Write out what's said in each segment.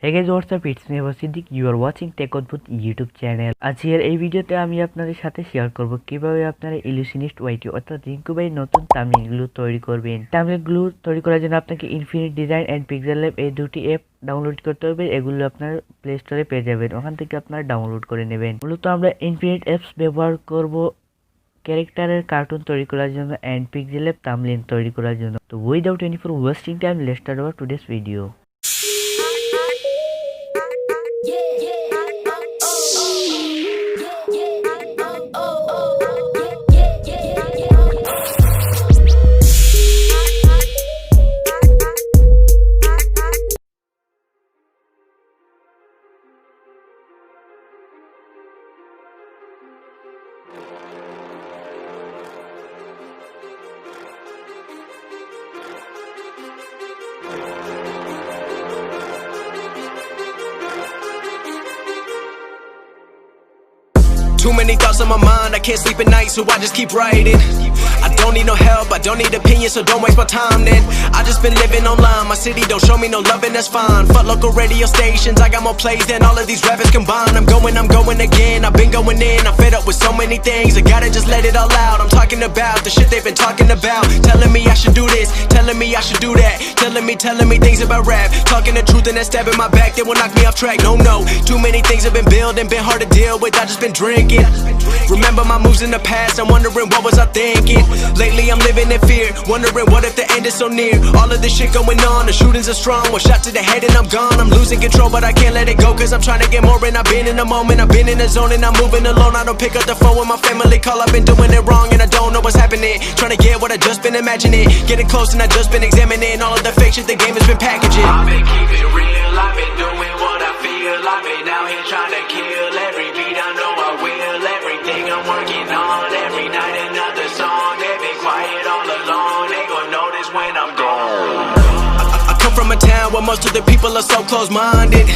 Hey guys, what's up? It's me Adbhut. You are watching Adbhut YouTube channel. আজকের এই ভিডিওতে আমি আপনাদের সাথে শেয়ার করব কিভাবে আপনারা Illusinist YT অর্থাৎ রিঙ্কু ভাই নতুন থাম্বনেলগুলো তৈরি করবেন। থাম্বনেলগুলো তৈরি করার জন্য আপনাকে infinite design and pixel lab এই দুটি অ্যাপ ডাউনলোড করতে হবে। এগুলো আপনার প্লে স্টোরে পেয়ে যাবেন, ওখান থেকে আপনারা ডাউনলোড করে নেবেন। মূলত আমরা ইনফিনিট অ্যাপস ব্যবহার করব ক্যারেক্টারের কার্টুন তৈরি করার জন্য এন্ড পিক্সেল ল্যাব থাম্বনেল তৈরি করার জন্য। তো without any for wasting time, let's start our today's video. Too many thoughts on my mind, I can't sleep at night, so I just keep writing. I don't need no help, I don't need opinions, so don't waste my time then. I just been living online, my city don't show me no love and that's fine. Fuck local radio stations, I got more plays than all of these rappers combined. I'm going again, I've been going in, I'm fed up with so many things, I gotta just let it all out. I'm talking about the shit they've been talking about, telling me I should do this, telling me I should do that, telling me things about rap, talking the truth and that stab in my back, they will knock me off track. No, too many things have been building, been hard to deal with, I just been drinking. Remember my moves in the past, I'm wondering what was I thinking. Lately I'm living in fear, wondering what if the end is so near. All of this shit going on, the shootings are strong, one shot to the head and I'm gone. I'm losing control but I can't let it go, cause I'm trying to get more. And I've been in the moment, I've been in the zone, and I'm moving alone. I don't pick up the phone when my family call, I've been doing it wrong and I don't know what's happening. Trying to get what I just been imagining, getting close and I just been examining all of the fake shit the game has been packaging. I've been keeping real, I've been doing what I feel, I've been out here trying to kill every beat, I know I will. Everything I'm working on, every night another song. They've been quiet all along, they gon' notice when I'm gone. I come from a town where most of the people are so close-minded.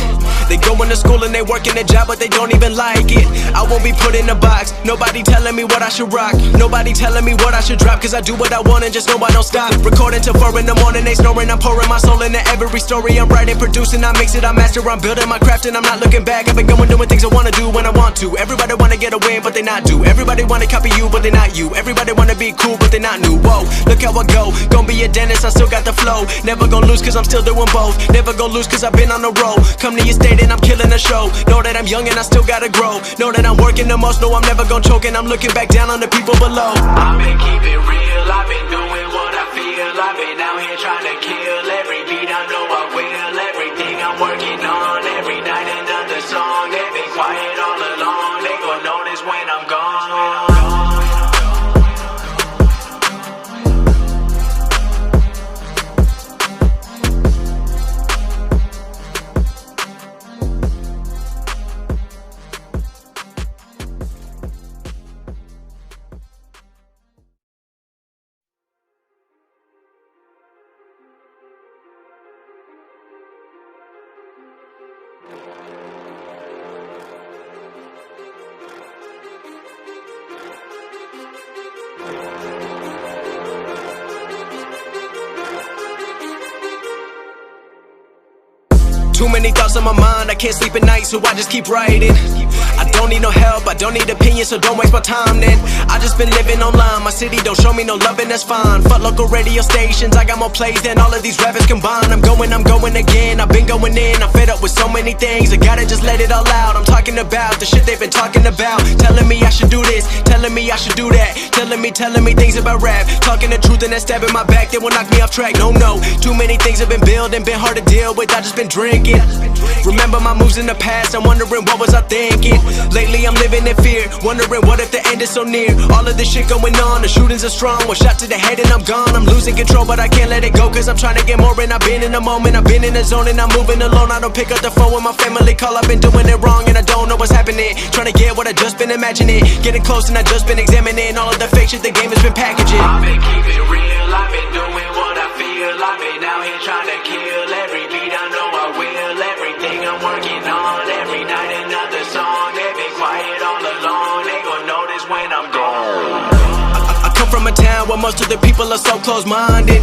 They go into school and they work in a job but they don't even like it. I won't be put in a box, nobody telling me what I should rock, nobody telling me what I should drop, cause I do what I want and just know I don't stop. Recording till 4 in the morning, they snoring, I'm pouring my soul into every story. I'm writing, producing, I mix it, I master, I'm building my craft and I'm not looking back. I've been going doing things I wanna do when I want to. Everybody wanna get a win but they not do, everybody wanna copy you but they not you, everybody wanna be cool but they not new. Whoa, look how I go, gonna be a dentist, I still got the flow. Never gonna lose cause I'm still doing both, never gonna lose cause I've been on the road. Come to your state and I'm killing the show. Know that I'm young and I still gotta grow, know that I'm working the most, know I'm never gonna choke, and I'm looking back down on the people below. I've been keeping real, I've been doing what I feel, I've been out here trying to kill every beat, I know I will. Everything I'm working on, every night another song. They've been quiet all along, they gon' notice when I'm gone. Too many thoughts on my mind, I can't sleep at night, so I just keep writing. I don't need no help, I don't need opinions, so don't waste my time then. I just been living online, my city don't show me no love and that's fine. Fuck local radio stations, I got more plays than all of these rappers combined. I'm going again, I've been going in, I'm fed up with so many things, I gotta just let it all out. I'm talking about the shit they've been talking about, telling me I should do this, telling me I should do that, telling me things about rap, talking the truth and that stab in my back, they will knock me off track. No, too many things have been building, been hard to deal with, I just been drinking. Remember my moves in the past, I'm wondering what was I thinking. Lately I'm living in fear, wondering what if the end is so near. All of this shit going on, the shootings are strong, one shot to the head and I'm gone. I'm losing control but I can't let it go, cause I'm trying to get more. And I've been in the moment, I've been in the zone, and I'm moving alone. I don't pick up the phone when my family call, I've been doing it wrong and I don't know what's happening. Trying to get what I just been imagining, getting close and I just been examining all of the fake shit the game has been packaging. I've been keeping real, I've been doing what I feel, I've been out here trying to kill every beat, I know I will. Everything I'm working on, every night another song. They've been quiet all along, they gon' notice when I'm gone. I come from a town where where most of the people are so close-minded.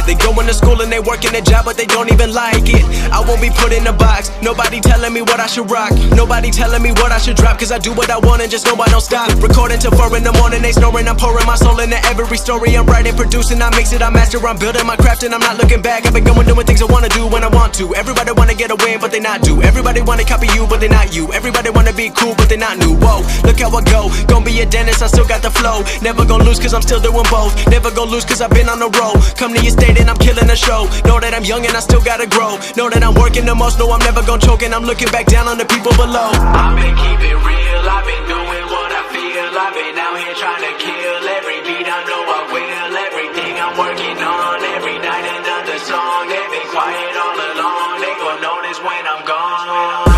They going to school and they working a job, but they don't even like it. I won't be put in a box. Nobody telling me what I should rock. Nobody telling me what I should drop. Cause I do what I want and just know I don't stop. Recording till 4 in the morning, they snoring. I'm pouring my soul into every story. I'm writing, producing, I mix it, I master. I'm building my craft and I'm not looking back. I've been going doing things I wanna do when I want to. Everybody wanna get a win, but they not do. Everybody wanna copy you, but they not you. Everybody wanna be cool, but they not new. Whoa, look how I go. Gonna be a dentist, I still got the flow. Never gonna lose cause I'm still doing both. Never gonna lose cause I've been on the road. Come to your state and I'm killing the show. Know that I'm young and I still gotta grow. Know that I'm working the most, know I'm never gonna choke. And I'm looking back down on the people below. I've been keeping real, I've been doing what I feel. I've been out here trying to kill every beat, I know I will. Everything I'm working on, every night another song. They've been quiet all along, they gon' notice when I'm gone.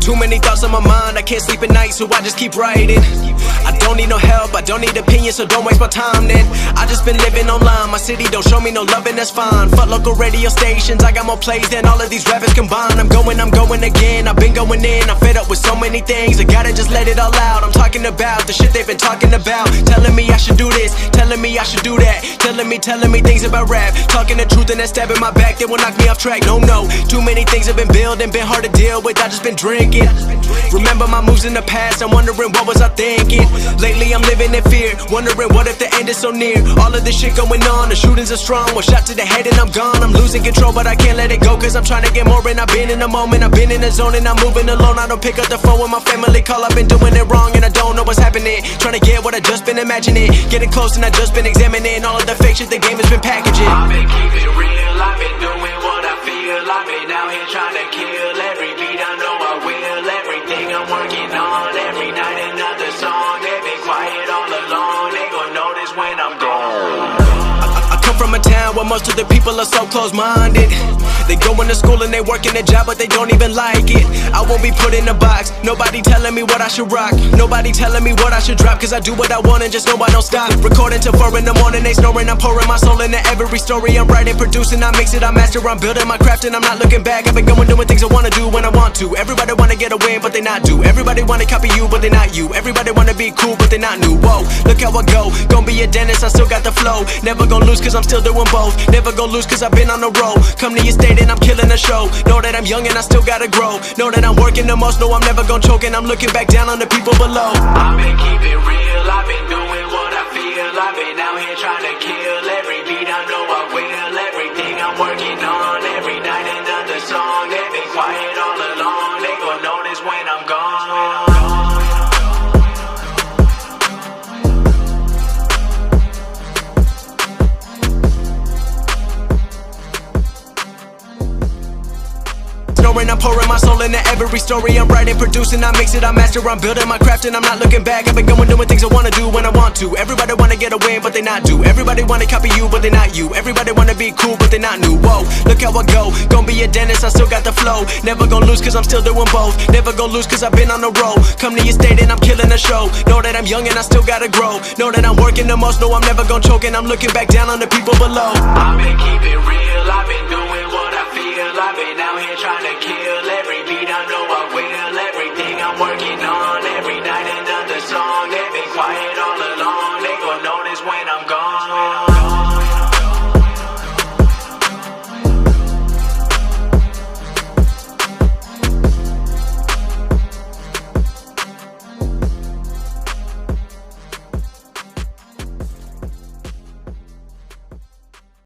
Too many thoughts on my mind, I can't sleep at night, so I just keep writing. I don't need no help, I don't need opinions, so don't waste my time then. I just been living online, my city don't show me no love and that's fine. Fuck local radio stations, I got more plays than all of these rappers combined. I'm going again, I've been going in, I'm fed up with so many things. I gotta just let it all out, I'm talking about the shit they've been talking about. Telling me I should do this, telling me I should do that. Telling me things about rap. Talking the truth and that stab in my back, they will knock me off track, no. Too many things have been building, been hard to deal with, I just been drinking. Remember my moves in the past, I'm wondering what was I thinking. Lately I'm living in fear, wondering what if the end is so near. All of this shit going on, the shootings are strong. One shot to the head and I'm gone. I'm losing control but I can't let it go, cause I'm trying to get more. And I've been in the moment, I've been in the zone, and I'm moving alone. I don't pick up the phone when my family call. I've been doing it wrong and I don't know what's happening. Trying to get what I just been imagining. Getting close and I just been examining all of the fake shit the game has been packaging. I've been keeping real, I've been doing what I feel. I've been out here trying to kill every beat, I know I will. Everything I'm working on, every night another song. They've been quiet all along, they gon' notice when I'm gone. I come from a town where most of the people are so close-minded. They going to school and they working a job, but they don't even like it. I won't be put in a box. Nobody telling me what I should rock. Nobody telling me what I should drop. Cause I do what I want and just know I don't stop. Recording till 4 in the morning, they snoring. I'm pouring my soul into every story. I'm writing, producing, I mix it, I master. I'm building my craft and I'm not looking back. I've been going doing things I wanna do when I want to. Everybody wanna get a win, but they not do. Everybody wanna copy you, but they not you. Everybody wanna be cool, but they not new. Whoa, look how I go. Gonna be a dentist, I still got the flow. Never gonna lose cause I'm still doing both. Never gonna lose cause I've been on the road. Come to your state and I'm killing the show. Know that I'm young and I still gotta grow. Know that I'm working the most, know I'm never gonna choke. And I'm looking back down on the people below. I've been keeping real, I've been doing what I feel. I've been out here trying to kill every beat, I know I will. Everything I'm working on, every night another song. They've been quiet all along, they gon' notice when I'm gone. I'm pouring my soul into every story. I'm writing, producing, I mix it, I master. I'm building my craft and I'm not looking back. I've been going doing things I wanna do when I want to. Everybody wanna get a win, but they not do. Everybody wanna copy you, but they not you. Everybody wanna be cool, but they not new. Whoa, look how I go. Gonna be a dentist, I still got the flow. Never gonna lose cause I'm still doing both. Never gonna lose cause I've been on the road. Come to your state and I'm killing the show. Know that I'm young and I still gotta grow. Know that I'm working the most, know I'm never gonna choke. And I'm looking back down on the people below. I've been keeping real, I've been doing what I feel. I've been out here trying to kill